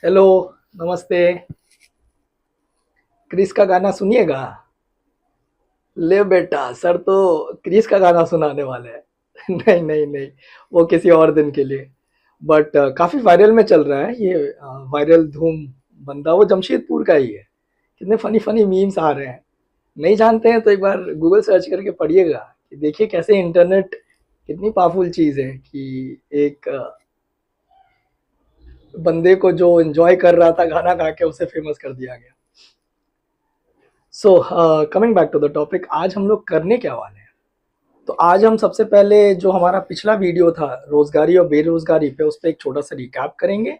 Hello, नमस्ते। Chris का गाना सुनिएगा? ले बेटा, सर तो क्रिस का गाना सुनाने वाले हैं। नहीं, नहीं, नहीं, वो किसी और दिन के लिए। बट काफ़ी वायरल में चल रहा है ये वायरल धूम बंदा वो जमशेदपुर का ही है। कितने फ़नी-फ़नी मीम्स आ रहे हैं। नहीं जानते हैं तो एक बार गूगल सर्च करके पढ़िएगा कि देखिए कैसे इंटरनेट कितनी पावरफुल चीज़ है कि एक बंदे को जो एन्जॉय कर रहा था गाना गा के उसे फ़ेमस कर दिया गया। So coming back to the topic, आज हम लोग करने क्या वाले हैं? तो आज हम सबसे पहले जो हमारा पिछला वीडियो था रोजगारी और बेरोजगारी पे, उस पर एक छोटा सा रिकैप करेंगे।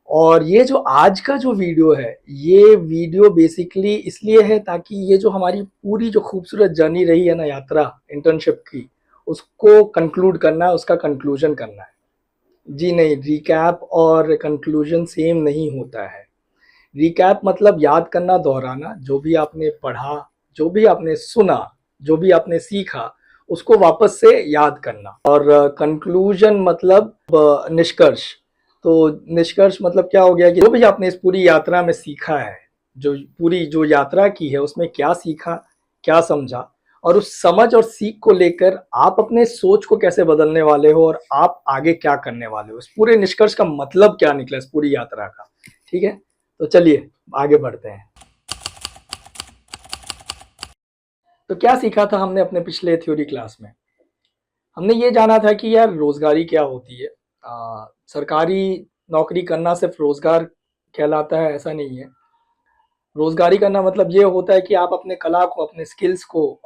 और ये जो आज का जो वीडियो है, ये वीडियो बेसिकली इसलिए है ताकि ये जो हमारी पूरी जो खूबसूरत जर्नी रही है ना, यात्रा इंटर्नशिप की, उसको कंक्लूड करना है, उसका कंक्लूजन करना है। जी नहीं, रिकैप और कंक्लूजन सेम नहीं होता है। रिकैप मतलब याद करना, दोहराना, जो भी आपने पढ़ा, जो भी आपने सुना, जो भी आपने सीखा, उसको वापस से याद करना। और कंक्लूजन मतलब निष्कर्ष। तो निष्कर्ष मतलब क्या हो गया कि जो भी आपने इस पूरी यात्रा में सीखा है, जो पूरी जो यात्रा की है उसमें क्या सीखा, क्या समझा, और उस समझ और सीख को लेकर आप अपने सोच को कैसे बदलने वाले हो और आप आगे क्या करने वाले हो, इस पूरे निष्कर्ष का मतलब क्या निकला इस पूरी यात्रा का। ठीक है, तो चलिए आगे बढ़ते हैं। तो क्या सीखा था हमने अपने पिछले थ्योरी क्लास में? हमने ये जाना था कि यार रोजगारी क्या होती है। सरकारी नौकरी करना सिर्फ रोजगार कहलाता है ऐसा नहीं है। रोजगारी करना मतलब ये होता है कि आप अपने कला को, अपने स्किल्स को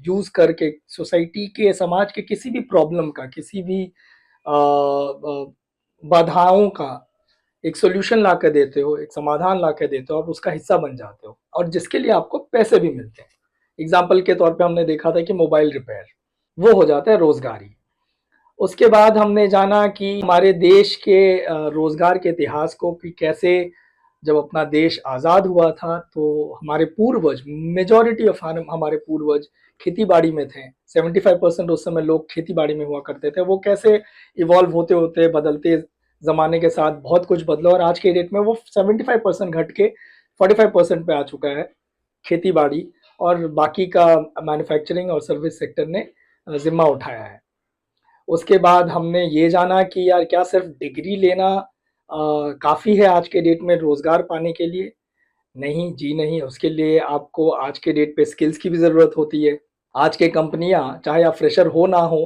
यूज करके सोसाइटी के, समाज के किसी भी प्रॉब्लम का, किसी भी बाधाओं का एक सॉल्यूशन ला के देते हो, एक समाधान ला के देते हो, आप उसका हिस्सा बन जाते हो और जिसके लिए आपको पैसे भी मिलते हैं। एग्जाम्पल के तौर पे हमने देखा था कि मोबाइल रिपेयर, वो हो जाता है रोजगारी। उसके बाद हमने जाना कि हमारे देश के रोजगार के इतिहास को, कि कैसे जब अपना देश आज़ाद हुआ था तो हमारे पूर्वज, मेजॉरिटी ऑफ हमारे पूर्वज खेती बाड़ी में थे। 75% उस समय लोग खेती बाड़ी में हुआ करते थे। वो कैसे इवॉल्व होते होते, बदलते ज़माने के साथ बहुत कुछ बदला और आज के डेट में वो 75% घट के 45% पे आ चुका है खेती बाड़ी, और बाकी का मैन्युफैक्चरिंग और सर्विस सेक्टर ने जिम्मा उठाया है। उसके बाद हमने ये जाना कि यार क्या सिर्फ डिग्री लेना काफ़ी है आज के डेट में रोज़गार पाने के लिए? नहीं, जी नहीं, उसके लिए आपको आज के डेट पे स्किल्स की भी ज़रूरत होती है। आज के कंपनियाँ, चाहे आप फ्रेशर हो ना हो,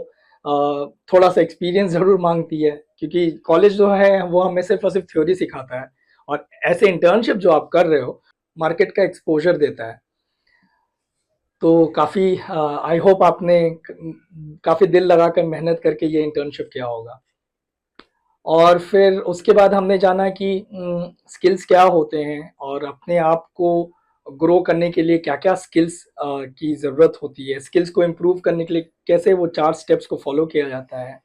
थोड़ा-सा एक्सपीरियंस ज़रूर माँगती है, क्योंकि कॉलेज जो है वो हमें सिर्फ़ और सिर्फ़ थ्योरी सिखाता है और ऐसे इंटर्नशिप जो आप कर रहे हो, मार्केट का एक्सपोज़र देता है। तो काफ़ी आई होप आपने काफ़ी दिल लगाकर मेहनत करके ये इंटर्नशिप किया होगा। और फिर उसके बाद हमने जाना कि स्किल्स क्या होते हैं और अपने आप को ग्रो करने के लिए क्या-क्या स्किल्स की ज़रूरत होती है। स्किल्स को इम्प्रूव करने के लिए कैसे वो 4 स्टेप्स को फ़ॉलो किया जाता है।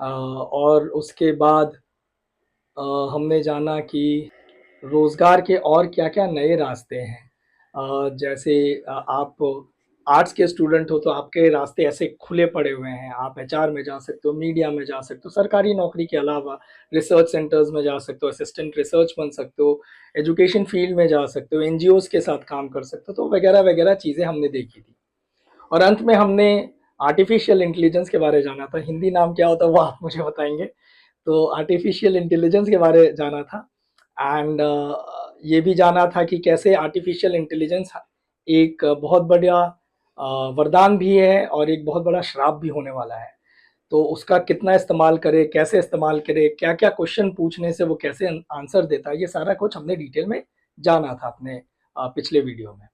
और उसके बाद हमने जाना कि रोज़गार के और क्या-क्या नए रास्ते हैं। जैसे आप आर्ट्स के स्टूडेंट हो तो आपके रास्ते ऐसे खुले पड़े हुए हैं, आप एचआर में जा सकते हो, मीडिया में जा सकते हो, सरकारी नौकरी के अलावा रिसर्च सेंटर्स में जा सकते हो, असिस्टेंट रिसर्च बन सकते हो, एजुकेशन फील्ड में जा सकते हो, एनजीओज़ के साथ काम कर सकते हो, तो वगैरह-वगैरह चीज़ें हमने देखी थी। और अंत में हमने आर्टिफिशियल इंटेलिजेंस के बारे जाना था, हिंदी नाम क्या होता है वो आप मुझे बताएँगे। तो आर्टिफिशियल इंटेलिजेंस के बारे जाना था एंड ये भी जाना था कि कैसे आर्टिफिशियल इंटेलिजेंस एक बहुत बढ़िया वरदान भी है और एक बहुत बड़ा श्राप भी होने वाला है। तो उसका कितना इस्तेमाल करें, कैसे इस्तेमाल करें, क्या-क्या क्वेश्चन पूछने से वो कैसे आंसर देता है, ये सारा कुछ हमने डिटेल में जाना था अपने पिछले वीडियो में।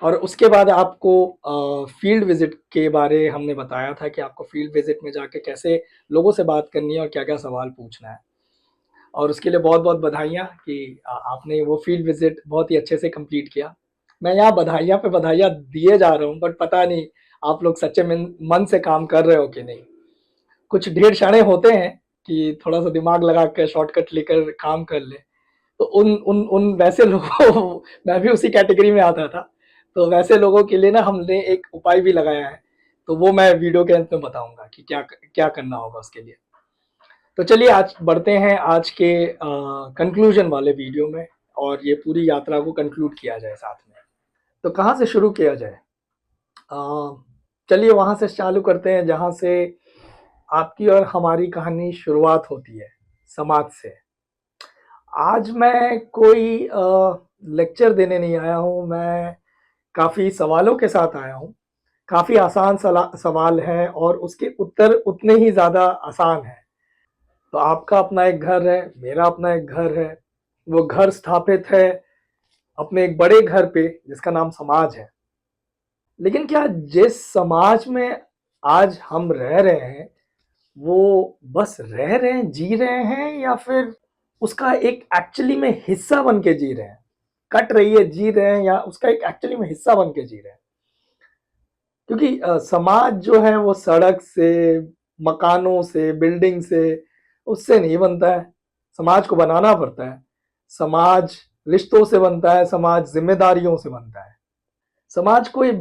और उसके बाद आपको फील्ड विज़िट के बारे हमने बताया था कि आपको फील्ड विज़िट में जाके कैसे लोगों से बात करनी है और क्या-क्या सवाल पूछना है। और उसके लिए बहुत-बहुत बधाइयाँ कि आपने वो फील्ड विज़िट बहुत ही अच्छे से कंप्लीट किया। मैं यहाँ बधाइयाँ पे बधाइयाँ दिए जा रहा हूँ, बट पता नहीं आप लोग सच्चे में मन से काम कर रहे हो कि नहीं। कुछ ढेर सारे होते हैं कि थोड़ा-सा दिमाग लगा के शॉर्टकट लेकर काम कर लें। तो उन उन उन वैसे लोगों मैं भी उसी कैटेगरी में आता था। तो वैसे लोगों के लिए ना हमने एक उपाय भी लगाया है। तो वो मैं वीडियो के अंत में बताऊँगा कि क्या करना होगा उसके लिए। तो चलिए आज बढ़ते हैं आज के कंक्लूजन वाले वीडियो में, और ये पूरी यात्रा को कंक्लूड किया जाए साथ में। तो कहाँ से शुरू किया जाए? चलिए वहाँ से चालू करते हैं जहाँ से आपकी और हमारी कहानी शुरुआत होती है, समाज से। आज मैं कोई लेक्चर देने नहीं आया हूँ, मैं काफ़ी सवालों के साथ आया हूँ। काफ़ी आसान सवाल हैं और उसके उत्तर उतने ही ज़्यादा आसान हैं। तो आपका अपना एक घर है, मेरा अपना एक घर है। वो घर स्थापित है अपने एक बड़े घर पे जिसका नाम समाज है। लेकिन क्या जिस समाज में आज हम रह रहे हैं, वो बस रह रहे हैं, जी रहे हैं, या फिर उसका एक एक्चुअली में हिस्सा बन के जी रहे हैं? कट रही है, जी रहे हैं, या उसका एक एक्चुअली में हिस्सा बन के जी रहे हैं? क्योंकि समाज जो है वो सड़क से, मकानों से, बिल्डिंग से, उससे नहीं बनता है। समाज को बनाना पड़ता है। समाज रिश्तों से बनता है, समाज जिम्मेदारियों से बनता है। समाज कोई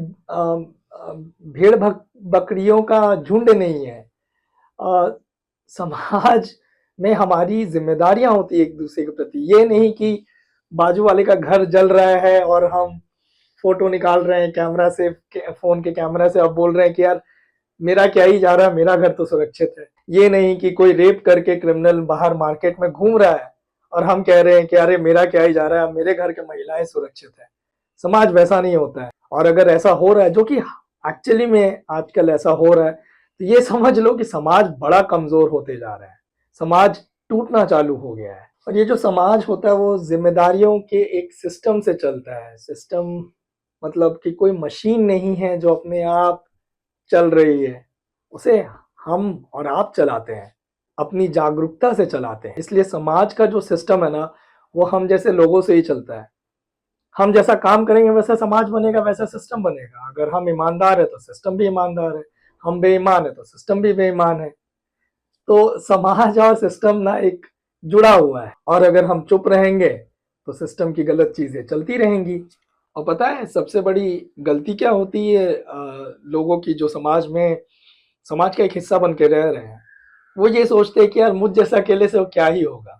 भेड़ बकरियों का झुंड नहीं है। समाज में हमारी जिम्मेदारियां होती है एक दूसरे के प्रति। ये नहीं कि बाजू वाले का घर जल रहा है और हम फोटो निकाल रहे हैं कैमरा से, फोन के कैमरा से, और बोल रहे हैं कि यार मेरा क्या ही जा रहा है, मेरा घर तो सुरक्षित है। ये नहीं कि कोई रेप करके क्रिमिनल बाहर मार्केट में घूम रहा है और हम कह रहे हैं कि अरे मेरा क्या ही जा रहा है, मेरे घर के महिलाएं सुरक्षित है। समाज वैसा नहीं होता है। और अगर ऐसा हो रहा है, जो कि एक्चुअली में आजकल ऐसा हो रहा है, तो ये समझ लो कि समाज बड़ा कमजोर होते जा रहा है। समाज टूटना चालू हो गया है। और ये जो समाज होता है वो जिम्मेदारियों के एक सिस्टम से चलता है। सिस्टम मतलब कि कोई मशीन नहीं है जो अपने आप चल रही है। उसे हम और आप चलाते हैं, अपनी जागरूकता से चलाते हैं। इसलिए समाज का जो सिस्टम है ना, वो हम जैसे लोगों से ही चलता है। हम जैसा काम करेंगे वैसा समाज बनेगा, वैसा सिस्टम बनेगा। अगर हम ईमानदार है तो सिस्टम भी ईमानदार है, हम बेईमान है तो सिस्टम भी बेईमान है। तो समाज और सिस्टम ना एक जुड़ा हुआ है, और अगर हम चुप रहेंगे तो सिस्टम की गलत चीजें चलती रहेंगी। और पता है सबसे बड़ी गलती क्या होती है लोगों की, जो समाज में समाज का एक हिस्सा बन के रह रहे हैं? वो ये सोचते हैं कि यार मुझ जैसा अकेले से वो क्या ही होगा।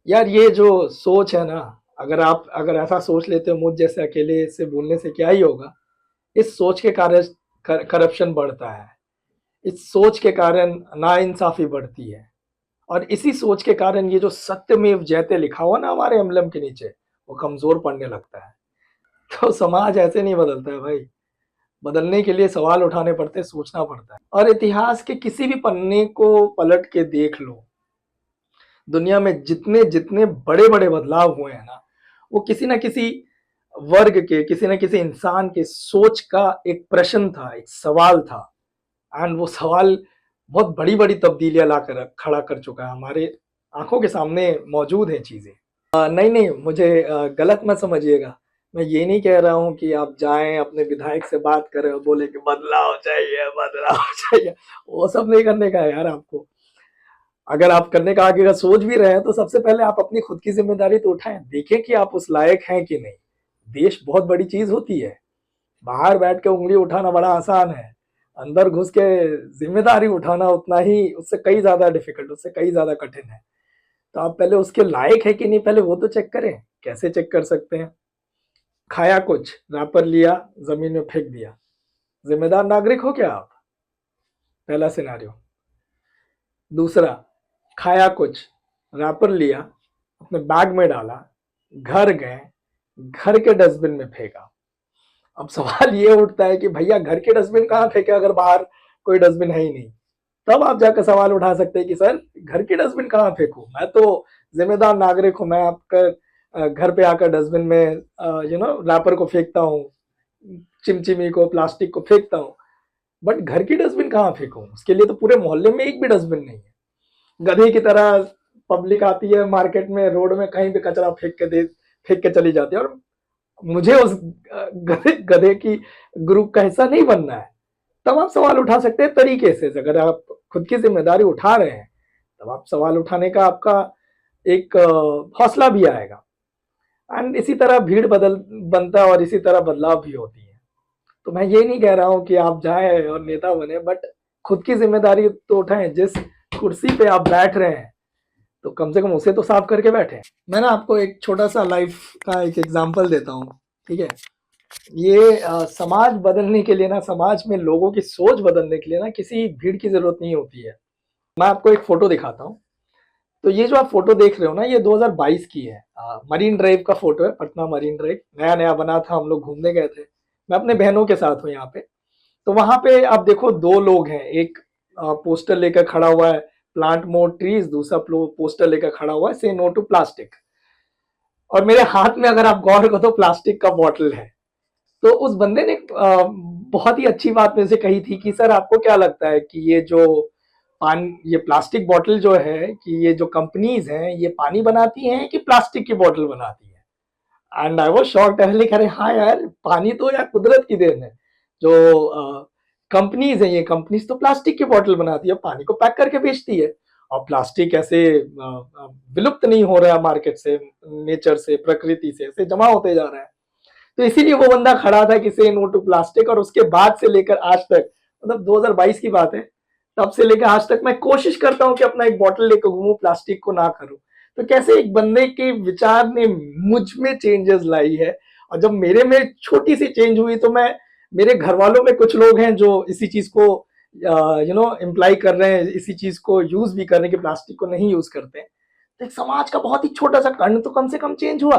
यार ये जो सोच है ना, अगर ऐसा सोच लेते हो मुझ जैसे अकेले से बोलने से क्या ही होगा, इस सोच के कारण करप्शन बढ़ता है। इस सोच के कारण नाइंसाफी बढ़ती है। और इसी सोच के कारण ये जो सत्यमेव जयते लिखा हुआ ना हमारे एम्बलम के नीचे, वो कमजोर पड़ने लगता है। तो समाज ऐसे नहीं बदलता है भाई। बदलने के लिए सवाल उठाने पड़ते हैं, सोचना पड़ता है। और इतिहास के किसी भी पन्ने को पलट के देख लो, दुनिया में जितने जितने बड़े बड़े बदलाव हुए हैं ना, वो किसी ना किसी वर्ग के, किसी ना किसी इंसान के सोच का एक प्रश्न था, एक सवाल था। एंड वो सवाल बहुत बड़ी बड़ी तब्दीलियां लाकर खड़ा कर चुका है। हमारे आंखों के सामने मौजूद है चीजें। नहीं नहीं, मुझे गलत मत समझिएगा। मैं ये नहीं कह रहा हूँ कि आप जाएं अपने विधायक से बात करें और बोले कि बदलाव चाहिए, बदलाव चाहिए। वो सब नहीं करने का है यार आपको। अगर आप करने का आगे का सोच भी रहे हैं तो सबसे पहले आप अपनी खुद की जिम्मेदारी तो उठाएं, देखें कि आप उस लायक हैं कि नहीं। देश बहुत बड़ी चीज होती है। बाहर बैठ के उंगली उठाना बड़ा आसान है, अंदर घुस के जिम्मेदारी उठाना उतना ही, उससे कई ज्यादा डिफिकल्ट, उससे कई ज्यादा कठिन है। तो आप पहले उसके लायक है कि नहीं, पहले वो तो चेक करें। कैसे चेक कर सकते हैं? खाया कुछ, रैपर लिया, जमीन में फेंक दिया, जिम्मेदार नागरिक हो क्या आप? पहला सिनारियो। दूसरा, खाया कुछ, रैपर लिया, अपने बैग में डाला, घर गए, घर के डस्टबिन में फेंका। अब सवाल ये उठता है कि भैया घर के डस्टबिन कहाँ फेंके अगर बाहर कोई डस्टबिन है ही नहीं? तब आप जाकर सवाल उठा सकते हैं कि सर घर की डस्टबिन कहाँ फेंकूं, मैं तो जिम्मेदार नागरिक हूं, मैं आपका घर पे आकर डस्टबिन में रैपर को फेंकता हूँ, चिमचिमी को, प्लास्टिक को फेंकता हूँ। बट घर की डस्टबिन कहाँ फेंकूं? उसके लिए तो पूरे मोहल्ले में एक भी डस्टबिन नहीं है। गधे की तरह पब्लिक आती है मार्केट में, रोड में कहीं भी कचरा फेंक के चली जाती है, और मुझे उस गधे गधे की ग्रुप का हिस्सा नहीं बनना है। तब आप सवाल उठा सकते हैं तरीके से। अगर आप खुद की जिम्मेदारी उठा रहे हैं तब आप सवाल उठाने का आपका एक हौसला भी आएगा। एंड इसी तरह भीड़ बदल बनता है और इसी तरह बदलाव भी होती है। तो मैं ये नहीं कह रहा हूं कि आप जाएं और नेता बने, बट खुद की जिम्मेदारी तो उठाएं। जिस कुर्सी पे आप बैठ रहे हैं तो कम से कम उसे तो साफ करके बैठे। मैं ना आपको एक छोटा सा लाइफ का एक एग्जांपल देता हूँ, ठीक है। ये समाज बदलने के लिए ना, समाज में लोगों की सोच बदलने के लिए ना किसी भीड़ की जरूरत नहीं होती है। मैं आपको एक फोटो दिखाता हूँ। तो ये जो आप फोटो देख रहे हो ना, ये 2022 की है। मरीन ड्राइव का फोटो है, पटना मरीन ड्राइव नया नया बना था, हम लोग घूमने गए थे। मैं अपने बहनों के साथ हूँ यहाँ पे। तो वहां पे आप देखो दो लोग हैं, एक पोस्टर लेकर खड़ा हुआ है प्लांट मोर ट्रीज, दूसरा पोस्टर लेकर खड़ा हुआ है से नो टू प्लास्टिक। और मेरे हाथ में अगर आप गौर करो तो प्लास्टिक का बॉटल है। तो उस बंदे ने बहुत ही अच्छी बात मेरे से कही थी कि सर आपको क्या लगता है कि ये जो ये प्लास्टिक बॉटल जो है, कि ये जो कंपनीज हैं ये पानी बनाती हैं कि प्लास्टिक की बॉटल बनाती है। And I was shocked. पहले कह रहे हाँ यार, पानी तो यार कुदरत की देन है। जो कंपनीज है, ये कंपनीज तो प्लास्टिक की बोतल बनाती है, पानी को पैक करके बेचती है। और प्लास्टिक ऐसे विलुप्त नहीं हो रहा है मार्केट से, नेचर से, प्रकृति से ऐसे जमा होते जा रहा है। तो इसीलिए वो बंदा खड़ा था कि से नो टू प्लास्टिक। और उसके बाद से लेकर आज तक, मतलब 2022 की बात है, तब से लेकर आज तक मैं कोशिश करता हूँ कि अपना एक बॉटल लेकर घूमूं, प्लास्टिक को ना करूं। तो कैसे एक बंदे के विचार ने मुझ में चेंजेस लाई है। और जब मेरे में छोटी सी चेंज हुई तो मैं, मेरे घर वालों में कुछ लोग हैं जो इसी चीज को इम्प्लाई कर रहे हैं, इसी चीज को यूज भी कर रहे हैं कि प्लास्टिक को नहीं यूज करते हैं। तो एक समाज का बहुत ही छोटा सा कण तो कम से कम चेंज हुआ।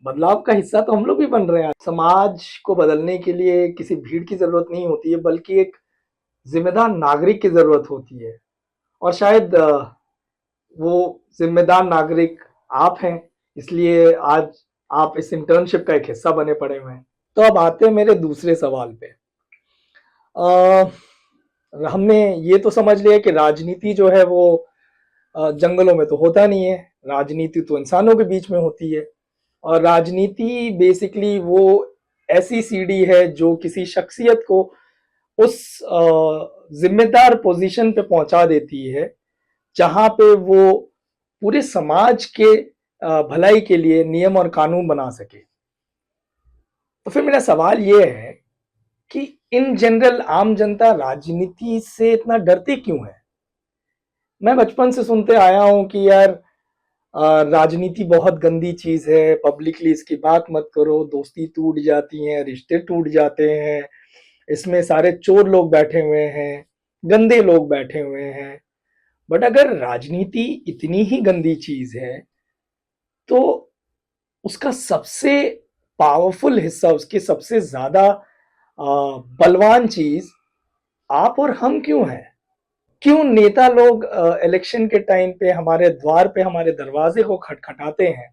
बदलाव का हिस्सा तो हम लोग भी बन रहे हैं। समाज को बदलने के लिए किसी भीड़ की जरूरत नहीं होती है, बल्कि एक जिम्मेदार नागरिक की जरूरत होती है। और शायद वो जिम्मेदार नागरिक आप हैं, इसलिए आज आप इस इंटर्नशिप का एक हिस्सा बने पड़े हुए हैं। तो अब आते हैं मेरे दूसरे सवाल पे। हमने ये तो समझ लिया कि राजनीति जो है वो जंगलों में तो होता नहीं है, राजनीति तो इंसानों के बीच में होती है। और राजनीति बेसिकली वो ऐसी सीढ़ी है जो किसी शख्सियत को उस जिम्मेदार पोजीशन पे पहुंचा देती है जहां पे वो पूरे समाज के भलाई के लिए नियम और कानून बना सके। तो फिर मेरा सवाल ये है कि इन जनरल आम जनता राजनीति से इतना डरती क्यों है? मैं बचपन से सुनते आया हूं कि यार राजनीति बहुत गंदी चीज है, पब्लिकली इसकी बात मत करो, दोस्ती टूट जाती हैं, रिश्ते टूट जाते हैं, इसमें सारे चोर लोग बैठे हुए हैं, गंदे लोग बैठे हुए हैं। बट अगर राजनीति इतनी ही गंदी चीज है तो उसका सबसे पावरफुल हिस्सा, उसकी सबसे ज्यादा बलवान चीज आप और हम क्यों हैं? क्यों नेता लोग इलेक्शन के टाइम पे हमारे द्वार पे, हमारे दरवाजे को खटखटाते हैं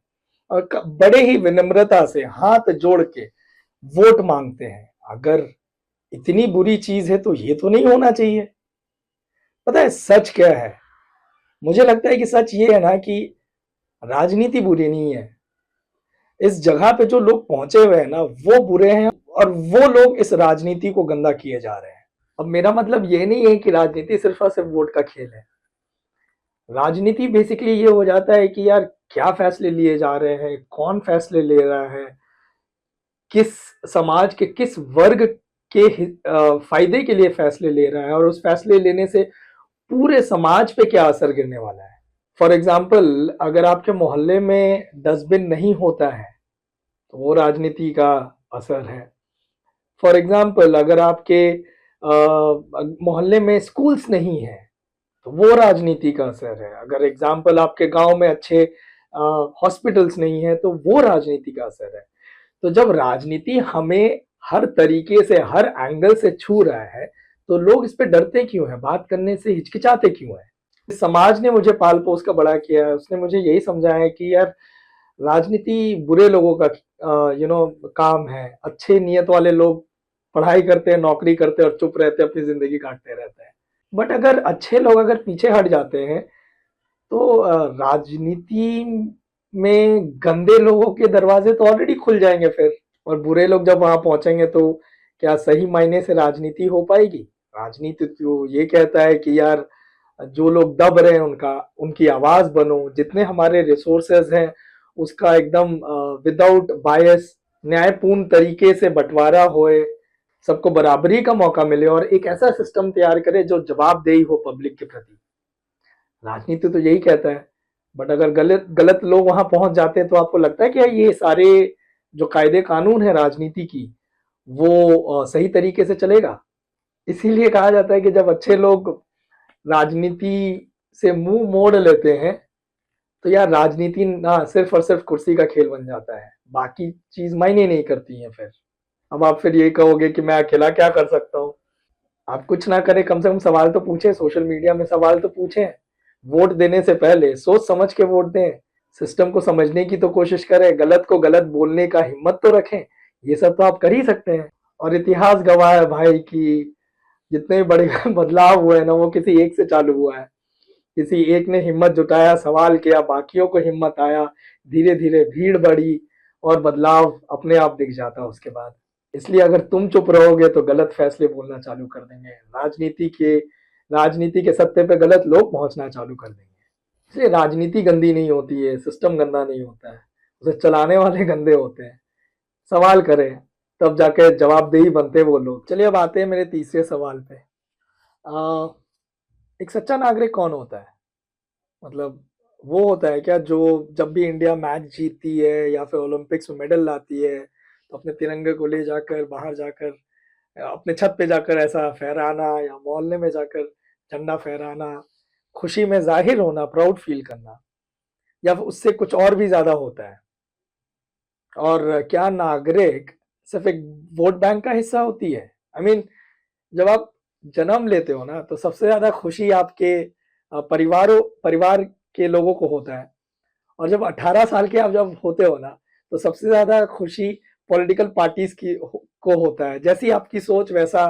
और बड़े ही विनम्रता से हाथ जोड़ के वोट मांगते हैं? अगर इतनी बुरी चीज है तो ये तो नहीं होना चाहिए। पता है सच क्या है? मुझे लगता है कि सच ये है ना कि राजनीति बुरी नहीं है, इस जगह पे जो लोग पहुंचे हुए हैं ना वो बुरे हैं, और वो लोग इस राजनीति को गंदा किए जा रहे हैं। अब मेरा मतलब ये नहीं है कि राजनीति सिर्फ और सिर्फ वोट का खेल है। राजनीति बेसिकली ये हो जाता है कि यार क्या फैसले लिए जा रहे हैं, कौन फैसले ले रहा है, किस समाज के किस वर्ग के फायदे के लिए फैसले ले रहा है, और उस फैसले लेने से पूरे समाज पे क्या असर गिरने वाला है। फॉर एग्जाम्पल, अगर आपके मोहल्ले में डस्टबिन नहीं होता है तो वो राजनीति का असर है। फॉर एग्जाम्पल, अगर आपके मोहल्ले में स्कूल्स नहीं है तो वो राजनीति का असर है। अगर एग्जाम्पल आपके गांव में अच्छे हॉस्पिटल्स नहीं है तो वो राजनीति का असर है। तो जब राजनीति हमें हर तरीके से, हर एंगल से छू रहा है तो लोग इस पे डरते क्यों हैं, बात करने से हिचकिचाते क्यों हैं? समाज ने मुझे पाल पोस का बड़ा किया है, उसने मुझे यही समझाया है कि यार राजनीति बुरे लोगों का काम है। अच्छे नियत वाले लोग पढ़ाई करते हैं, नौकरी करते हैं और चुप रहते हैं, अपनी जिंदगी काटते रहते हैं। बट अगर अच्छे लोग अगर पीछे हट जाते हैं तो राजनीति में गंदे लोगों के दरवाजे तो ऑलरेडी खुल जाएंगे फिर। और बुरे लोग जब वहां पहुंचेंगे तो क्या सही मायने से राजनीति हो पाएगी? राजनीति तो ये कहता है कि यार जो लोग दब रहे हैं उनका, उनकी आवाज बनो, जितने हमारे रिसोर्सेज हैं उसका एकदम विदाउट बायस न्यायपूर्ण तरीके से बंटवारा होए, सबको बराबरी का मौका मिले, और एक ऐसा सिस्टम तैयार करे जो जवाबदेही हो पब्लिक के प्रति। राजनीति तो यही कहता है। बट अगर गलत गलत लोग वहां पहुंच जाते हैं तो आपको लगता है कि ये सारे जो कायदे कानून है राजनीति की वो सही तरीके से चलेगा? इसीलिए कहा जाता है कि जब अच्छे लोग राजनीति से मुंह मोड़ लेते हैं तो यार राजनीति ना सिर्फ और सिर्फ कुर्सी का खेल बन जाता है, बाकी चीज मायने नहीं करती है फिर। अब आप फिर ये कहोगे कि मैं अकेला क्या कर सकता हूँ? आप कुछ ना करें, कम से कम सवाल तो पूछें, सोशल मीडिया में सवाल तो पूछें, वोट देने से पहले सोच समझ के वोट दें, सिस्टम को समझने की तो कोशिश करें, गलत को गलत बोलने का हिम्मत तो रखें। ये सब तो आप कर ही सकते हैं। और इतिहास गवाह है भाई कि जितने बड़े बदलाव हुए हैं ना वो किसी एक से चालू हुआ है। किसी एक ने हिम्मत जुटाया, सवाल किया, बाकियों को हिम्मत आया, धीरे धीरे भीड़ बढ़ी और बदलाव अपने आप दिख जाता है उसके बाद। इसलिए अगर तुम चुप रहोगे तो गलत फैसले बोलना चालू कर देंगे, राजनीति के सत्ते पे गलत लोग पहुंचना चालू कर देंगे। इसलिए राजनीति गंदी नहीं होती है, सिस्टम गंदा नहीं होता है, उसे चलाने वाले गंदे होते हैं। सवाल करें तब जाके जवाबदेही बनते वो लोग। चलिए अब आते हैं मेरे तीसरे सवाल पे। आ, एक सच्चा नागरिक कौन होता है? मतलब वो होता है क्या जो जब भी इंडिया मैच जीतती है या फिर ओलंपिक्स में मेडल लाती है तो अपने तिरंगे को ले जाकर बाहर जाकर अपने छत पे जाकर ऐसा फहराना या मोहल्ले में जाकर झंडा फहराना, खुशी में जाहिर होना, प्राउड फील करना, या फिर उससे कुछ और भी ज्यादा होता है? और क्या नागरिक सिर्फ एक वोट बैंक का हिस्सा होती है? आई मीन जब आप जन्म लेते हो ना तो सबसे ज्यादा खुशी आपके परिवार के लोगों को होता है। और जब 18 साल के आप जब होते हो ना तो सबसे ज्यादा खुशी पॉलिटिकल पार्टीज को होता है। जैसी आपकी सोच वैसा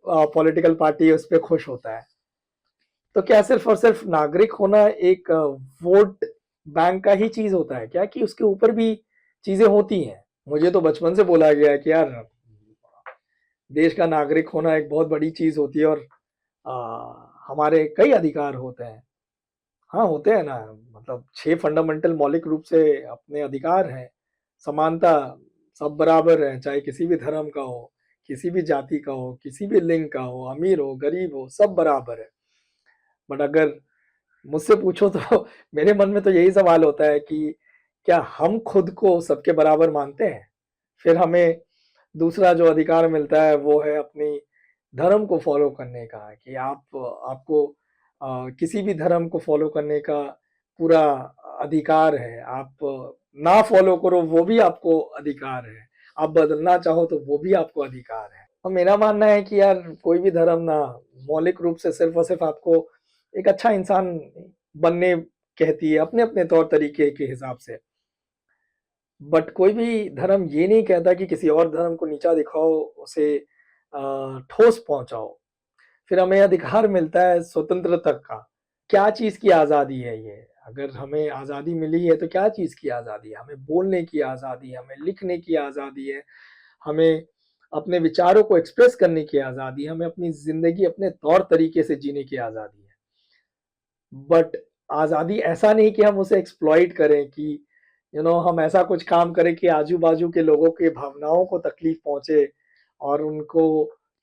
पॉलिटिकल पार्टी उस पर खुश होता है। तो क्या सिर्फ और सिर्फ नागरिक होना एक वोट बैंक का ही चीज होता है क्या, कि उसके ऊपर भी चीजें होती हैं? मुझे तो बचपन से बोला गया है कि यार देश का नागरिक होना एक बहुत बड़ी चीज होती है और हमारे कई अधिकार होते हैं। हाँ होते हैं ना, मतलब 6 फंडामेंटल मौलिक रूप से अपने अधिकार हैं। समानता, सब बराबर हैं, चाहे किसी भी धर्म का हो, किसी भी जाति का हो, किसी भी लिंग का हो, अमीर हो गरीब हो, सब बराबर है। बट अगर मुझसे पूछो तो मेरे मन में तो यही सवाल होता है कि क्या हम खुद को सबके बराबर मानते हैं? फिर हमें दूसरा जो अधिकार मिलता है वो है अपनी धर्म को फॉलो करने का, कि आपको किसी भी धर्म को फॉलो करने का पूरा अधिकार है। आप ना फॉलो करो वो भी आपको अधिकार है, आप बदलना चाहो तो वो भी आपको अधिकार है। और मेरा मानना है कि यार कोई भी धर्म ना मौलिक रूप से सिर्फ और सिर्फ आपको एक अच्छा इंसान बनने कहती है अपने अपने तौर तरीके के हिसाब से। बट कोई भी धर्म ये नहीं कहता कि किसी और धर्म को नीचा दिखाओ, उसे ठोस पहुंचाओ। फिर हमें अधिकार मिलता है स्वतंत्रता का। क्या चीज की आजादी है ये? अगर हमें आजादी मिली है तो क्या चीज की आजादी है? हमें बोलने की आजादी है, हमें लिखने की आजादी है, हमें अपने विचारों को एक्सप्रेस करने की आजादी है, हमें अपनी जिंदगी अपने तौर तरीके से जीने की आजादी है। बट आजादी ऐसा नहीं कि हम उसे एक्सप्लॉइट करें, कि हम ऐसा कुछ काम करें कि आजू बाजू के लोगों के भावनाओं को तकलीफ पहुंचे और उनको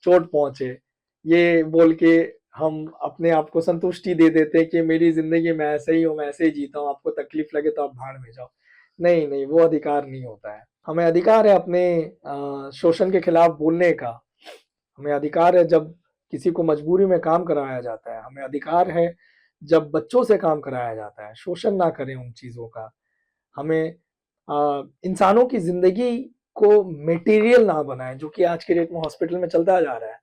चोट पहुंचे, ये बोल के हम अपने आप को संतुष्टि दे देते हैं कि मेरी जिंदगी में ऐसे ही हूँ, मैं ऐसे ही जीता हूँ, आपको तकलीफ लगे तो आप भाड़ में जाओ। नहीं नहीं, वो अधिकार नहीं होता है। हमें अधिकार है अपने शोषण के खिलाफ बोलने का। हमें अधिकार है जब किसी को मजबूरी में काम कराया जाता है। हमें अधिकार है जब बच्चों से काम कराया जाता है। शोषण ना करें उन चीज़ों का। हमें इंसानों की ज़िंदगी को मटेरियल ना बनाएं, जो कि आज के डेट में हॉस्पिटल में चलता जा रहा है।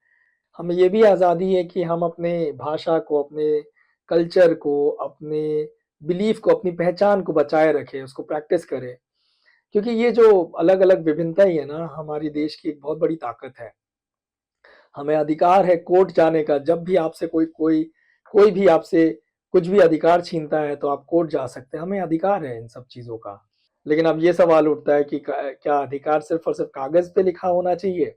हमें ये भी आज़ादी है कि हम अपने भाषा को, अपने कल्चर को, अपने बिलीफ को, अपनी पहचान को बचाए रखें, उसको प्रैक्टिस करें। क्योंकि ये जो अलग अलग विभिन्नता ही है ना, हमारी देश की एक बहुत बड़ी ताकत है। हमें अधिकार है कोर्ट जाने का। जब भी आपसे कोई कोई कोई भी आपसे कुछ भी अधिकार छीनता है तो आप कोर्ट जा सकते हैं। हमें अधिकार है इन सब चीजों का। लेकिन अब ये सवाल उठता है कि क्या अधिकार सिर्फ और सिर्फ कागज पे लिखा होना चाहिए?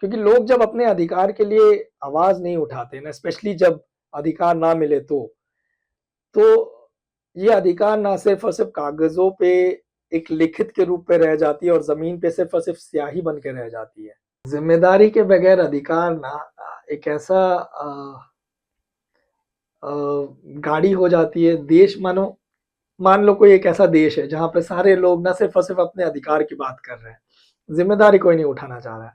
क्योंकि लोग जब अपने अधिकार के लिए आवाज नहीं उठाते ना, स्पेशली जब अधिकार ना मिले तो ये अधिकार ना सिर्फ और सिर्फ कागजों पे एक लिखित के रूप में रह जाती है और जमीन पे सिर्फ और सिर्फ स्याही बन के रह जाती है। जिम्मेदारी के बगैर अधिकार ना एक ऐसा गाड़ी हो जाती है, देश मान लो कोई एक ऐसा देश है जहाँ पे सारे लोग ना सिर्फ़ और सिर्फ़ अपने अधिकार की बात कर रहे हैं, ज़िम्मेदारी कोई नहीं उठाना चाह रहा है।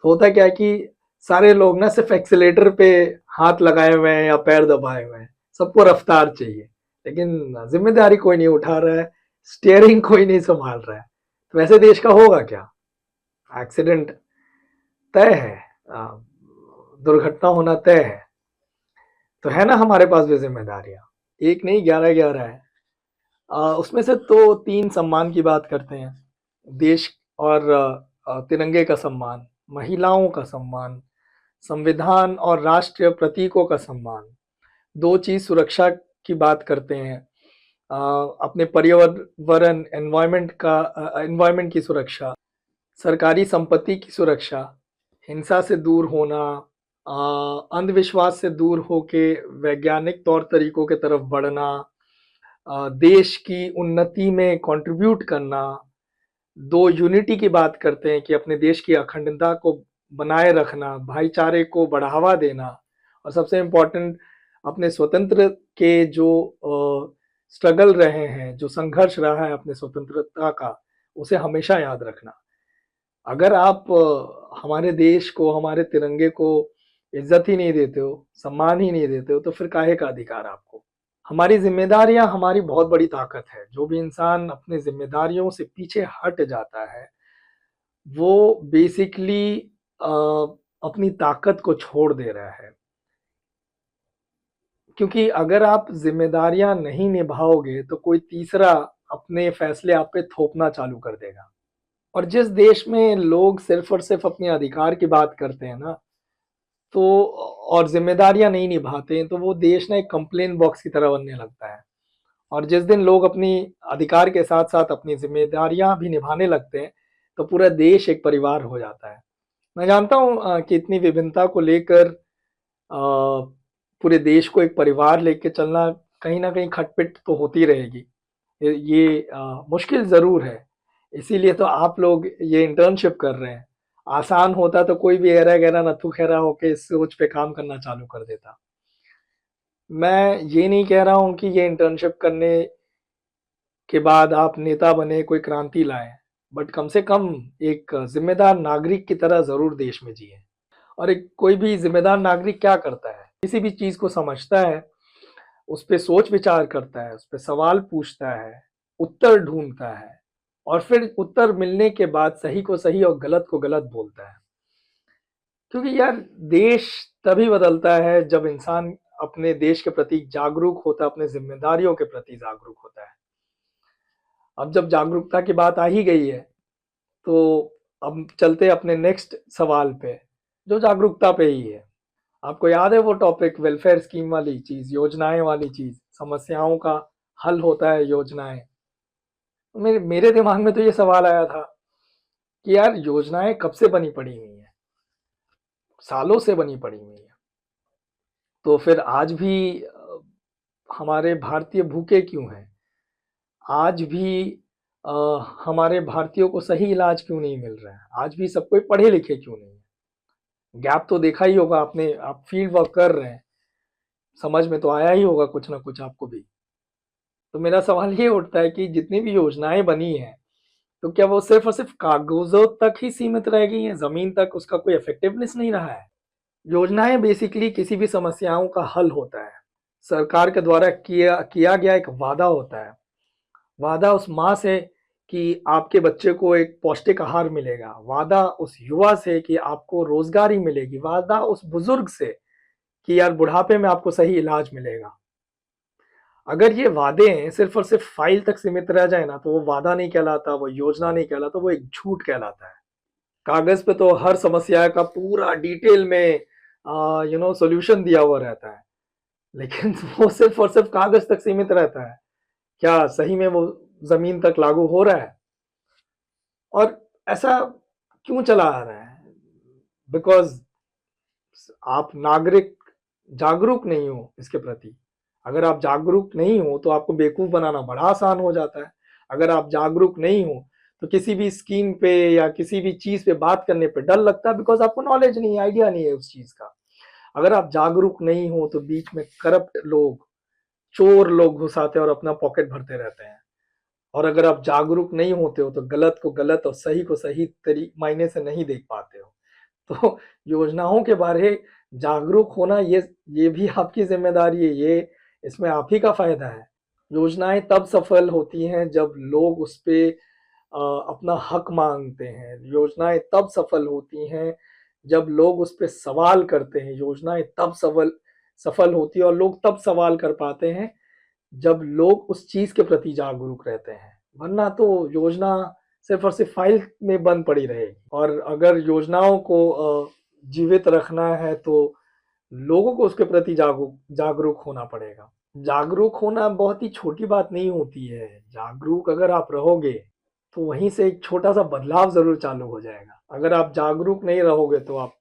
तो होता क्या है कि सारे लोग ना सिर्फ़ एक्सेलेरेटर पे हाथ लगाए हुए हैं या पैर दबाए हुए हैं, सबको रफ़्तार चाहिए, लेकिन ज़िम्मेदारी कोई नहीं उठा रहा है, स्टीयरिंग कोई नहीं सँभाल रहा है। तो ऐसे देश का होगा क्या? एक्सीडेंट तय है, दुर्घटना होना तय है। तो है ना हमारे पास भी ज़िम्मेदारियाँ, एक नहीं 11-11 है। उसमें से तो 3 सम्मान की बात करते हैं, देश और तिरंगे का सम्मान, महिलाओं का सम्मान, संविधान और राष्ट्रीय प्रतीकों का सम्मान। 2 चीज़ सुरक्षा की बात करते हैं, अपने पर्यावरण एनवायरनमेंट की सुरक्षा, सरकारी संपत्ति की सुरक्षा, हिंसा से दूर होना, अंधविश्वास से दूर होके वैज्ञानिक तौर तरीकों की तरफ बढ़ना, देश की उन्नति में कंट्रीब्यूट करना। 2 यूनिटी की बात करते हैं कि अपने देश की अखंडता को बनाए रखना, भाईचारे को बढ़ावा देना और सबसे इम्पोर्टेंट अपने स्वतंत्र के जो स्ट्रगल रहे हैं, जो संघर्ष रहा है अपने स्वतंत्रता का, उसे हमेशा याद रखना। अगर आप हमारे देश को, हमारे तिरंगे को इज़्ज़त ही नहीं देते हो, सम्मान ही नहीं देते हो, तो फिर काहे का अधिकार आपको? हमारी ज़िम्मेदारियाँ हमारी बहुत बड़ी ताकत है। जो भी इंसान अपनी ज़िम्मेदारियों से पीछे हट जाता है, वो बेसिकली अ, अपनी ताकत को छोड़ दे रहा है। क्योंकि अगर आप ज़िम्मेदारियाँ नहीं निभाओगे, तो कोई तीसरा अपने फैसले आप पे थोपना चालू कर देगा। और जिस देश में लोग सिर्फ़ और सिर्फ़ अपने अधिकार की बात करते हैं ना, तो और ज़िम्मेदारियाँ नहीं निभाते हैं, तो वो देश ना एक कंप्लेन बॉक्स की तरह बनने लगता है। और जिस दिन लोग अपनी अधिकार के साथ-साथ अपनी ज़िम्मेदारियाँ भी निभाने लगते हैं, तो पूरा देश एक परिवार हो जाता है। मैं जानता हूँ कि इतनी विभिन्नता को लेकर पूरे देश को एक परिवार लेके चलना कहीं न कहीं खटपिट तो होती रहेगी। ये मुश्किल ज़रूर है, इसीलिए तो आप लोग ये इंटर्नशिप कर रहे हैं। आसान होता तो कोई भी ऐरा-गैरा नत्थू-खैरा होके इस सोच पे काम करना चालू कर देता। मैं ये नहीं कह रहा हूँ कि ये इंटर्नशिप करने के बाद आप नेता बने, कोई क्रांति लाएँ, बट कम से कम एक ज़िम्मेदार नागरिक की तरह ज़रूर देश में जिएँ। और एक कोई भी ज़िम्मेदार नागरिक क्या करता है? किसी भी चीज़ को समझता है, उस पे सोच-विचार करता है, उस पे सवाल पूछता है, उत्तर ढूँढता है और फिर उत्तर मिलने के बाद सही को सही और गलत को गलत बोलता है। क्योंकि यार देश तभी बदलता है जब इंसान अपने देश के प्रति जागरूक होता है, अपनी ज़िम्मेदारियों के प्रति जागरूक होता है। अब जब जागरूकता की बात आ ही गई है, तो अब चलते हैं अपने नेक्स्ट सवाल पे, जो जागरूकता पे ही है। आपको याद है वो टॉपिक वेलफेयर स्कीम वाली चीज़, योजनाएँ वाली चीज़, समस्याओं का हल होता है योजनाएँ। मेरे मेरे दिमाग में तो ये सवाल आया था कि यार योजनाएँ कब से बनी पड़ी हुई हैं? सालों से बनी पड़ी हुई हैं। तो फिर आज भी हमारे भारतीय भूखे क्यों हैं? आज भी अ, हमारे भारतीयों को सही इलाज क्यों नहीं मिल रहा है? आज भी सब कोई पढ़े लिखे क्यों नहीं है? गैप तो देखा ही होगा आपने, आप फील्ड वर्क कर रहे हैं, समझ में तो आया ही होगा कुछ ना कुछ आपको भी। तो मेरा सवाल ये उठता है कि जितनी भी योजनाएँ बनी हैं, तो क्या वो सिर्फ़ और सिर्फ़ कागज़ों तक ही सीमित रह गई हैं, ज़मीन तक उसका कोई इफ़ेक्टिवनेस नहीं रहा है? योजनाएँ बेसिकली किसी भी समस्याओं का हल होता है। सरकार के द्वारा किया किया गया एक वादा होता है। वादा उस माँ से कि आपके बच्चे को एक पौष्टिक आहार मिलेगा, वादा उस युवा से कि आपको रोज़गारी मिलेगी, वादा उस बुज़ुर्ग से कि यार बुढ़ापे में आपको सही इलाज मिलेगा। अगर ये वादे सिर्फ़ और सिर्फ़ फ़ाइल तक सीमित रह जाए ना, तो वो वादा नहीं कहलाता, वो योजना नहीं कहलाता, वो एक झूठ कहलाता है। कागज़ पे तो हर समस्या का पूरा डिटेल में सॉल्यूशन दिया हुआ रहता है, लेकिन वो सिर्फ़ और सिर्फ़ कागज़ तक सीमित रहता है। क्या सही में वो ज़मीन तक लागू हो रहा है? और ऐसा क्यों चला आ रहा है? बिकॉज़ आप नागरिक जागरूक नहीं हो इसके प्रति। अगर आप जागरूक नहीं हो, तो आपको बेवकूफ़ बनाना बड़ा आसान हो जाता है। अगर आप जागरूक नहीं हो, तो किसी भी स्कीम पे या किसी भी चीज़ पे बात करने पे डर लगता है बिकॉज़ आपको नॉलेज नहीं है, आइडिया नहीं है उस चीज़ का। अगर आप जागरूक नहीं हो तो बीच में करप्ट लोग, चोर लोग घुस आते हैं और अपना पॉकेट भरते रहते हैं। और अगर आप जागरूक नहीं होते हो तो गलत को गलत और सही को सही तरी मायने से नहीं देख पाते हो। तो योजनाओं के बारे जागरूक होना ये भी आपकी ज़िम्मेदारी है, ये इसमें आप ही का फ़ायदा है। योजनाएँ तब सफल होती हैं जब लोग उस पे अपना हक माँगते हैं। योजनाएँ तब सफल होती हैं जब लोग उस पे सवाल करते हैं। योजनाएँ तब सफल होती है और लोग तब सवाल कर पाते हैं जब लोग उस चीज़ के प्रति जागरूक रहते हैं। वरना तो योजना सिर्फ़ और सिर्फ़ फ़ाइल में बंद पड़ी रहेगी। और अगर योजनाओं को जीवित रखना है तो लोगों को उसके प्रति जागरूक होना पड़ेगा। जागरूक होना बहुत ही छोटी बात नहीं होती है। जागरूक अगर आप रहोगे, तो वहीं से एक छोटा-सा बदलाव ज़रूर चालू हो जाएगा। अगर आप जागरूक नहीं रहोगे तो आप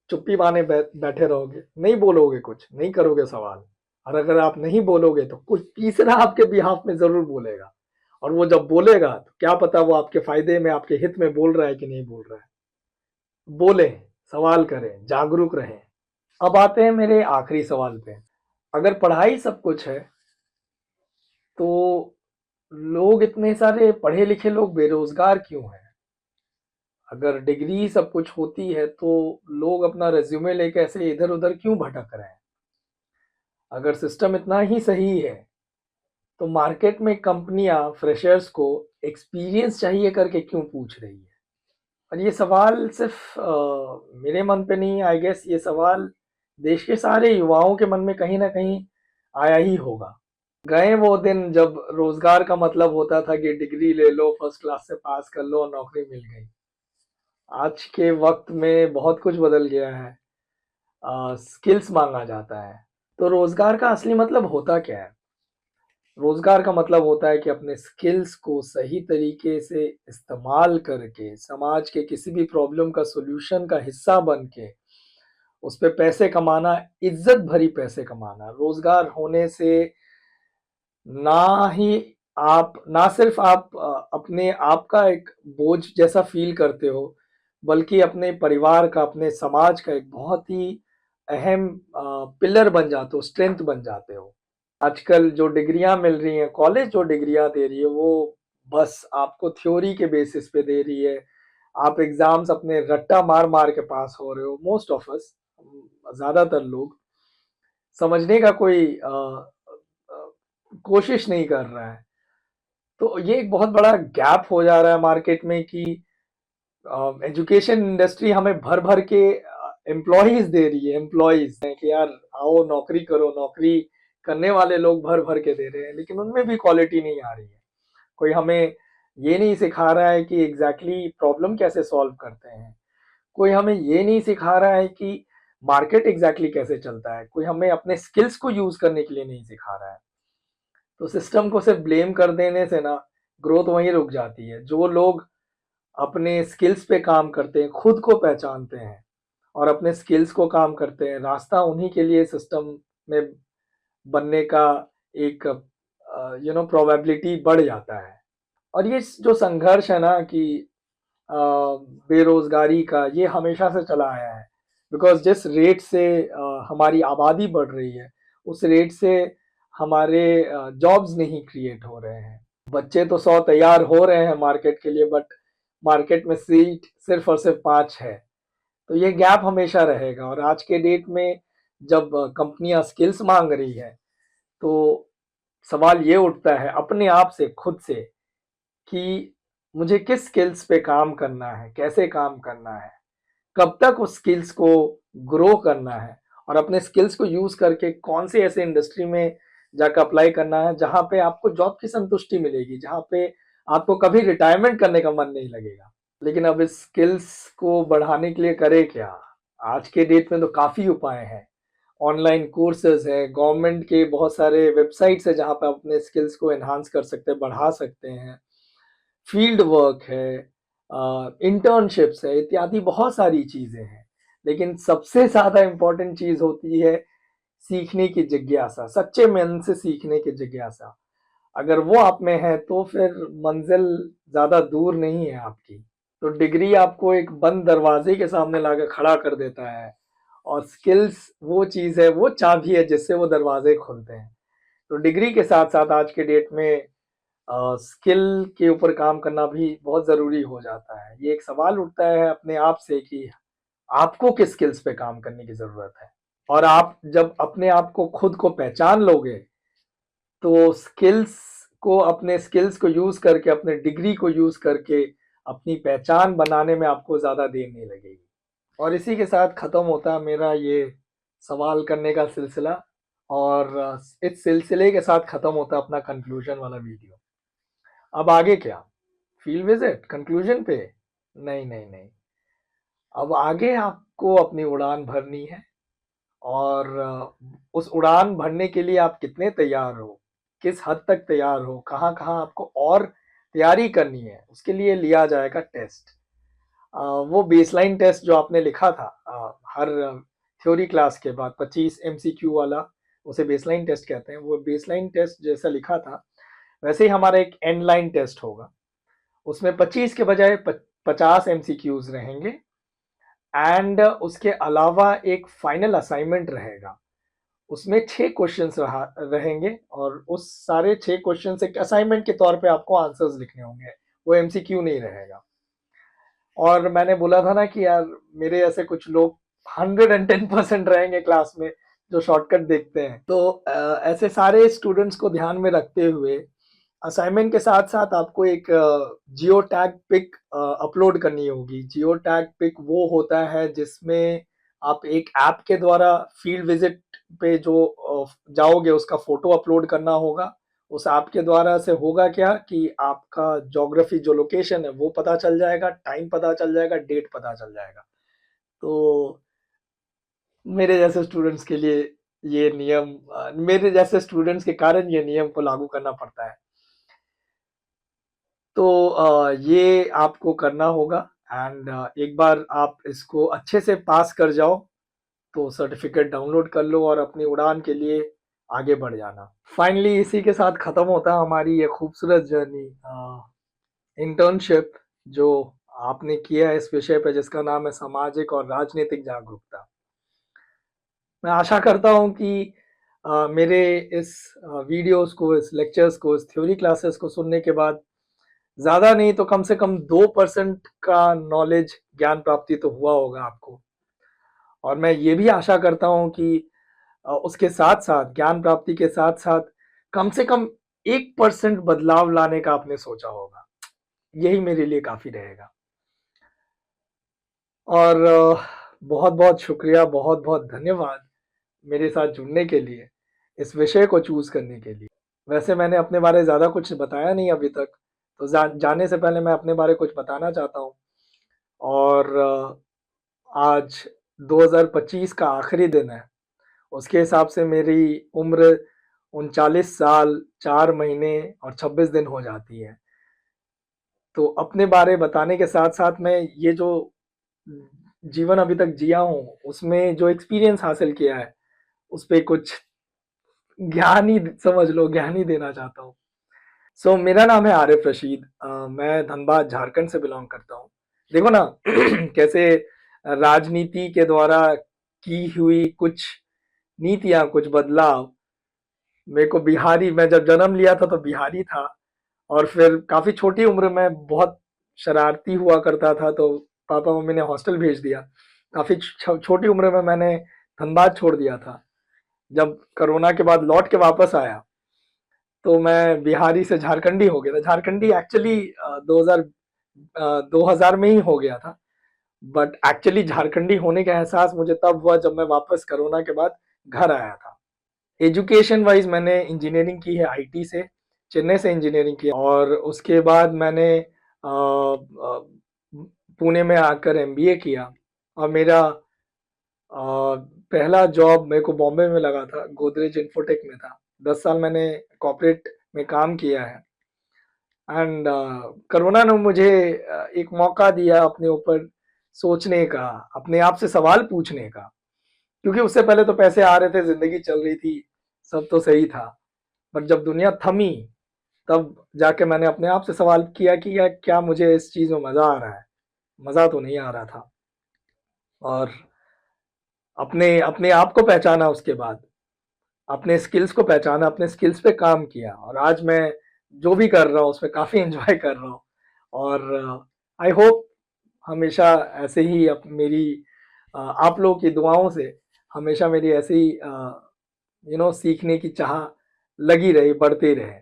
चुप्पी माने बैठे रहोगे, नहीं बोलोगे कुछ, नहीं करोगे सवाल। और अगर आप नहीं बोलोगे तो कोई तीसरा आपके बिहाफ़ में ज़रूर बोलेगा। और वो जब बोलेगा तो क्या पता वो आपके फ़ायदे में, आपके हित में बोल रहा है कि नहीं बोल रहा है। बोलें, सवाल करें, जागरूक रहें। अब आते हैं मेरे आखिरी सवाल पे। अगर पढ़ाई सब कुछ है, तो लोग इतने सारे पढ़े-लिखे लोग बेरोज़गार क्यों हैं? अगर डिग्री सब कुछ होती है, तो लोग अपना रिज़्यूमे लेके ऐसे इधर-उधर क्यों भटक रहे हैं? अगर सिस्टम इतना ही सही है, तो मार्केट में कंपनियाँ फ्रेशर्स को एक्सपीरियंस चाहिए करके क्यों पूछ रही है? और ये सवाल सिर्फ़ मेरे मन पे नहीं, आई गेस ये सवाल देश के सारे युवाओं के मन में कहीं न कहीं आया ही होगा। गए वो दिन जब रोज़गार का मतलब होता था कि डिग्री ले लो, फर्स्ट क्लास से पास कर लो और नौकरी मिल गई। आज के वक़्त में बहुत कुछ बदल गया है। स्किल्स माँगा जाता है। तो रोज़गार का असली मतलब होता क्या है? रोज़गार का मतलब होता है कि अपने स्किल्स को सही तरीके से इस्तेमाल करके, समाज के किसी भी प्रॉब्लम का सॉल्यूशन का हिस्सा बन के, उस पे पैसे कमाना, इज़्ज़त भरी पैसे कमाना। रोज़गार होने से ना ही ना सिर्फ़ आप अपने आप का एक बोझ जैसा फ़ील करते हो, बल्कि अपने परिवार का, अपने समाज का एक बहुत ही अहम पिलर बन जाते हो, स्ट्रेंथ बन जाते हो। आजकल जो डिग्रियाँ मिल रही हैं, कॉलेज जो डिग्रियाँ दे रही है, वो बस आपको थ्योरी के बेसिस पे दे रही है। आप एग्ज़ाम्स अपने रट्टा मार-मार के पास हो रहे हो, मोस्ट ऑफ अस, ज़्यादातर लोग। समझने का कोई अ, कोशिश नहीं कर रहा है। तो ये एक बहुत बड़ा गैप हो जा रहा है मार्केट में कि एजुकेशन इंडस्ट्री हमें भर-भर के एम्प्लॉइज़ दे रही है, एम्प्लॉइज़ हैं कि यार आओ नौकरी करो, नौकरी करने वाले लोग भर-भर के दे रहे हैं, लेकिन उनमें भी क्वालिटी नहीं आ रही है। कोई हमें ये नहीं सिखा रहा है कि एग्ज़ैक्टली प्रॉब्लम कैसे सॉल्व करते हैं। कोई हमें ये नहीं सिखा रहा है कि मार्केट एग्ज़ैक्टली कैसे चलता है। कोई हमें अपने स्किल्स को यूज़ करने के लिए नहीं सिखा रहा है। तो सिस्टम को सिर्फ़ ब्लेम कर देने से ना ग्रोथ वहीं रुक जाती है। जो लोग अपने स्किल्स पे काम करते हैं, खुद को पहचानते हैं और अपने स्किल्स को काम करते हैं, रास्ता उन्हीं के लिए सिस्टम में बनने का एक प्रोबेबिलिटी बढ़ जाता है। और ये जो संघर्ष है ना कि अ, बेरोज़गारी का, ये हमेशा से चला आया है। बिकॉज़ जिस रेट से हमारी आबादी बढ़ रही है, उस रेट से हमारे जॉब्स नहीं क्रिएट हो रहे हैं। बच्चे तो 100 तैयार हो रहे हैं मार्केट के लिए, बट मार्केट में सीट सिर्फ़ और सिर्फ़ 5 है। तो ये गैप हमेशा रहेगा और आज के डेट में जब कंपनियाँ स्किल्स माँग रही हैं, तो सवाल ये उठता है अपने आप से, खुद से कि मुझे किस स्किल्स पे काम करना है, कैसे काम करना है, कब तक उस स्किल्स को ग्रो करना है और अपने स्किल्स को यूज़ करके कौन से ऐसे इंडस्ट्री में जाकर अप्लाई करना है, जहाँ पे आपको जॉब की संतुष्टि मिलेगी, जहाँ पे आपको कभी रिटायरमेंट करने का मन नहीं लगेगा। लेकिन अब इस स्किल्स को बढ़ाने के लिए करें क्या? आज के डेट में तो काफ़ी उपाय हैं। ऑनलाइन कोर्सेज़ हैं, गवर्नमेंट के बहुत सारे वेबसाइट्स हैं जहाँ पे आप अपने स्किल्स को एनहांस कर सकते हैं, बढ़ा सकते हैं। फील्ड वर्क है, इंटर्नशिप्स है, इत्यादि बहुत सारी चीज़ें हैं। लेकिन सबसे ज़्यादा इम्पोर्टेंट चीज़ होती है सीखने की जिज्ञासा, सच्चे मन से सीखने की जिज्ञासा। अगर वो आप में है तो फिर मंज़िल ज़्यादा दूर नहीं है आपकी। तो डिग्री आपको एक बंद दरवाज़े के सामने लाकर खड़ा कर देता है और स्किल्स वो चीज़ है, वो चाबी है जिससे वो दरवाजे खुलते हैं। तो डिग्री के साथ-साथ आज के डेट में स्किल के ऊपर काम करना भी बहुत ज़रूरी हो जाता है। ये एक सवाल उठता है अपने आप से कि आपको किस स्किल्स पे काम करने की ज़रूरत है? और आप जब अपने आप को खुद को पहचान लोगे, तो अपने स्किल्स को यूज़ करके, अपने डिग्री को यूज़ करके अपनी पहचान बनाने में आपको ज़्यादा देर नहीं लगेगी। और इसी के साथ ख़त्म होता है मेरा ये सवाल करने का सिलसिला, और इस सिलसिले के साथ ख़त्म होता है अपना कंक्लूजन वाला वीडियो। अब आगे क्या? फील्ड विज़िट कंक्लूजन पे? नहीं, नहीं, नहीं। अब आगे आपको अपनी उड़ान भरनी है, और उस उड़ान भरने के लिए आप कितने तैयार हो, किस हद तक तैयार हो, कहाँ-कहाँ आपको और तैयारी करनी है, उसके लिए लिया जाएगा टेस्ट। वो बेसलाइन टेस्ट जो आपने लिखा था हर थ्योरी क्लास के बाद 25 एमसीक्यू वाला, उसे बेसलाइन टेस्ट कहते हैं। वो बेसलाइन टेस्ट जैसा लिखा था, वैसे ही हमारा एक एंड लाइन टेस्ट होगा। उसमें 25 के बजाय 50 एमसीक्यूज रहेंगे, एंड उसके अलावा एक फाइनल असाइनमेंट रहेगा। उसमें 6 क्वेश्चंस रहेंगे, और उस सारे 6 क्वेश्चंस एक असाइनमेंट के तौर पे आपको आंसर्स लिखने होंगे। वो एमसीक्यू नहीं रहेगा। और मैंने बोला था ना कि यार मेरे ऐसे कुछ लोग 110% रहेंगे क्लास में जो शॉर्टकट देखते हैं। तो ऐसे सारे स्टूडेंट्स को ध्यान में रखते हुए असाइनमेंट के साथ-साथ आपको एक जियो टैग पिक अपलोड करनी होगी। जियो टैग पिक वो होता है जिसमें आप एक ऐप के द्वारा फील्ड विज़िट पे जो जाओगे उसका फ़ोटो अपलोड करना होगा। उस ऐप के द्वारा से होगा क्या कि आपका ज्योग्राफी जो लोकेशन है वो पता चल जाएगा, टाइम पता चल जाएगा, डेट पता चल जाएगा। तो मेरे जैसे स्टूडेंट्स के लिए ये नियम मेरे जैसे स्टूडेंट्स के कारण ये नियम को लागू करना पड़ता है। तो ये आपको करना होगा, एंड एक बार आप इसको अच्छे से पास कर जाओ, तो सर्टिफ़िकेट डाउनलोड कर लो और अपनी उड़ान के लिए आगे बढ़ जाना। फाइनली इसी के साथ ख़त्म होता है हमारी ये खूबसूरत जर्नी, इंटर्नशिप जो आपने किया है इस विषय पे जिसका नाम है सामाजिक और राजनीतिक जागरूकता। मैं आशा करता हूँ कि मेरे इस वीडियोज़ को, इस लेक्चर्स को, इस थ्योरी क्लासेस को सुनने के बाद ज़्यादा नहीं तो कम से कम 2% का नॉलेज, ज्ञान प्राप्ति तो हुआ होगा आपको। और मैं ये भी आशा करता हूँ कि उसके साथ-साथ, ज्ञान प्राप्ति के साथ-साथ कम से कम 1% बदलाव लाने का आपने सोचा होगा। यही मेरे लिए काफ़ी रहेगा। और बहुत-बहुत शुक्रिया, बहुत-बहुत धन्यवाद मेरे साथ जुड़ने के लिए, इस विषय को चूज़ करने के लिए। वैसे मैंने अपने बारे ज़्यादा कुछ बताया नहीं अभी तक, तो जाने से पहले मैं अपने बारे कुछ बताना चाहता हूँ। और आज 2025 का आखिरी दिन है। उसके हिसाब से मेरी उम्र 39 साल, 4 महीने और 26 दिन हो जाती है। तो अपने बारे बताने के साथ-साथ मैं ये जो जीवन अभी तक जिया हूँ, उसमें जो एक्सपीरियंस हासिल किया है, उस पे कुछ ज्ञान ही समझ लो, ज्ञान ही देना चाहता हूँ। मेरा नाम है आरिफ रशीद। मैं धनबाद झारखंड से बिलोंग करता हूँ। देखो ना कैसे राजनीति के द्वारा की हुई कुछ नीतियाँ, कुछ बदलाव मेरे को बिहारी, मैं जब जन्म लिया था तो बिहारी था, और फिर काफ़ी छोटी उम्र में बहुत शरारती हुआ करता था, तो पापा-मम्मी ने हॉस्टल भेज दिया। काफ़ी छोटी उम्र में मैंने धनबाद छोड़ दिया था। जब कोरोना के बाद लौट के वापस आया, तो मैं बिहारी से झारखंडी हो गया था। झारखंडी एक्चुअली 2000 में ही हो गया था, बट एक्चुअली झारखंडी होने का एहसास मुझे तब हुआ जब मैं वापस कोरोना के बाद घर आया था। एजुकेशन वाइज मैंने इंजीनियरिंग की है आईटी से, चेन्नई से इंजीनियरिंग की, और उसके बाद मैंने पुणे में आकर एमबीए किया, और मेरा पहला जॉब मेरे को बॉम्बे में लगा था, गोदरेज इन्फोटेक में था। 10 साल मैंने कॉर्पोरेट में काम किया है, एंड कोरोना ने मुझे एक मौका दिया अपने ऊपर सोचने का, अपने आप से सवाल पूछने का, क्योंकि उससे पहले तो पैसे आ रहे थे, ज़िंदगी चल रही थी, सब तो सही था। बट जब दुनिया थमी, तब जाके मैंने अपने आप से सवाल किया कि यार क्या मुझे इस चीज़ में मज़ा आ रहा है? मज़ा तो नहीं आ रहा था। और अपने अपने आप को पहचाना, उसके बाद अपने स्किल्स को पहचाना, अपने स्किल्स पे काम किया, और आज मैं जो भी कर रहा हूँ उसमें काफ़ी एंजॉय कर रहा हूँ। और आई होप हमेशा ऐसे ही मेरी आप लोगों की दुआओं से हमेशा मेरी ऐसे ही सीखने की चाह लगी रहे, बढ़ती रहे।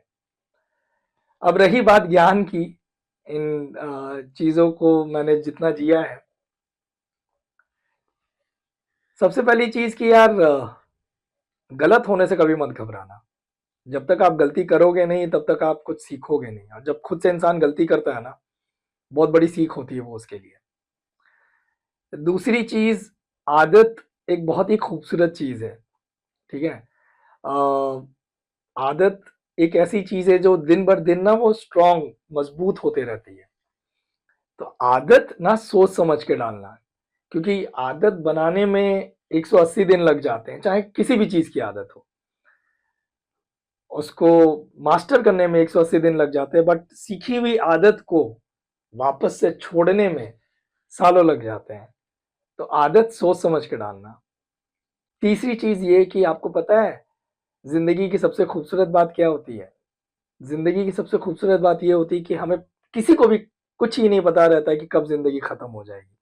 अब रही बात ज्ञान की, इन चीज़ों को मैंने जितना जिया है, सबसे पहली चीज़ कि यार गलत होने से कभी मत घबराना। जब तक आप गलती करोगे नहीं तब तक आप कुछ सीखोगे नहीं, और जब खुद से इंसान गलती करता है ना, बहुत बड़ी सीख होती है वो उसके लिए। दूसरी चीज़, आदत एक बहुत ही खूबसूरत चीज़ है, ठीक है? आदत एक ऐसी चीज़ है जो दिन बर दिन ना वो स्ट्रॉन्ग, मजबूत होते रहती है। तो आदत ना सोच समझ के डालना है, क्योंकि आदत बनाने में 180 दिन लग जाते हैं, चाहे किसी भी चीज़ की आदत हो। उसको मास्टर करने में 180 दिन लग जाते हैं, बट सीखी हुई आदत को वापस से छोड़ने में सालों लग जाते हैं। तो आदत सोच समझ के डालना। तीसरी चीज़ ये कि आपको पता है ज़िंदगी की सबसे खूबसूरत बात क्या होती है? ज़िंदगी की सबसे खूबसूरत बात ये होती है कि हमें किसी को भी कुछ ही नहीं पता रहता है कि कब ज़िंदगी खत्म हो जाएगी।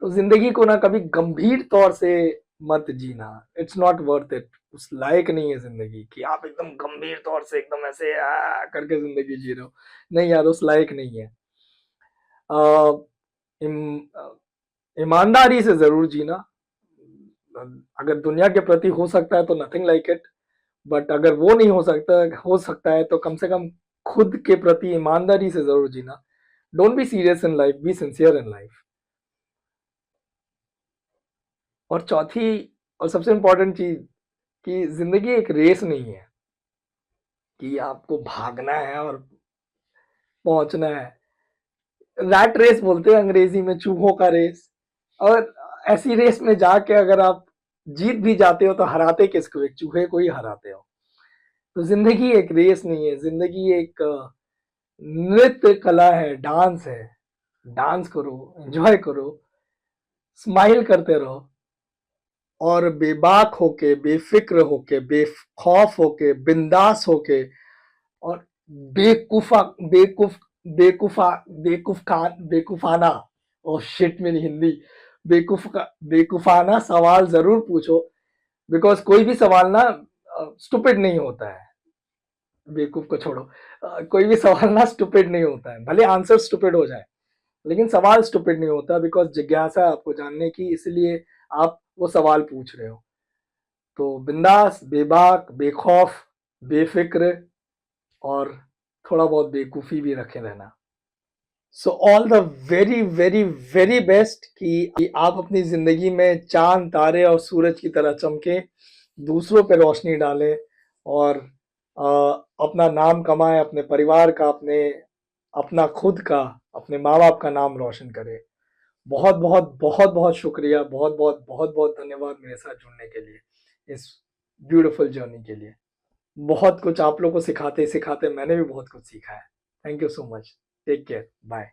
तो ज़िंदगी को ना कभी गंभीर तौर से मत जीना, इट्स नॉट वर्थ इट। उस लायक नहीं है ज़िंदगी कि आप एकदम गंभीर तौर से एकदम ऐसे करके ज़िंदगी जी रहे हो। नहीं यार, उस लायक नहीं है। अ, इम ईमानदारी से ज़रूर जीना। अगर दुनिया के प्रति हो सकता है तो नथिंग लाइक इट, बट अगर वो नहीं हो सकता है तो कम से कम खुद के प्रति ईमानदारी से ज़रूर जीना। Don't be serious in life, be sincere in life. और चौथी और सबसे इम्पोर्टेंट चीज़ कि ज़िंदगी एक रेस नहीं है कि आपको भागना है और पहुँचना है। रैट रेस बोलते हैं अंग्रेज़ी में, चूहों का रेस। और ऐसी रेस में जाके अगर आप जीत भी जाते हो तो हराते किसको? एक चूहे को ही हराते हो। तो ज़िंदगी एक रेस नहीं है, ज़िंदगी एक नृत्य कला है, डांस है। डांस करो, एन्जॉय करो, स्माइल करते रहो, और बेबाक होके, बेफ़िक्र होके, बेखौफ होके, बिंदास होके, और बेकूफ़ा बेकूफ़ बेकूफ़ा बेकूफ़ाना, ओह शिट मेरी हिंदी, बेकूफ़ाना सवाल ज़रूर पूछो, बिकॉज़ कोई भी सवाल ना स्टूपिड नहीं होता है। बेवकूफ़ को छोड़ो, कोई भी सवाल ना स्टूपिड नहीं होता है, भले आंसर स्टूपिड हो जाए, लेकिन सवाल स्टूपिड नहीं होता, बिकॉज़ जिज्ञासा है आपको जानने की, इसलिए आप वो सवाल पूछ रहे हो। तो बिंदास, बेबाक, बेखौफ, बेफ़िक्र, और थोड़ा बहुत बेवकूफ़ी भी रखे रहना। So all the very very very best कि आप अपनी ज़िंदगी में चाँद, तारे और सूरज की तरह चमकें, दूसरों पे रोशनी डालें, और अ, अपना नाम कमाएँ, अपने परिवार का, अपना खुद का, अपने माँ-बाप का नाम रोशन करें। बहुत-बहुत, बहुत-बहुत शुक्रिया, बहुत-बहुत, बहुत-बहुत धन्यवाद मेरे साथ जुड़ने के लिए, इस ब्यूटीफुल जर्नी के लिए। बहुत कुछ आप लोगों को सिखाते-सिखाते मैंने भी बहुत कुछ सीखा है। Thank you so much. Take care, bye.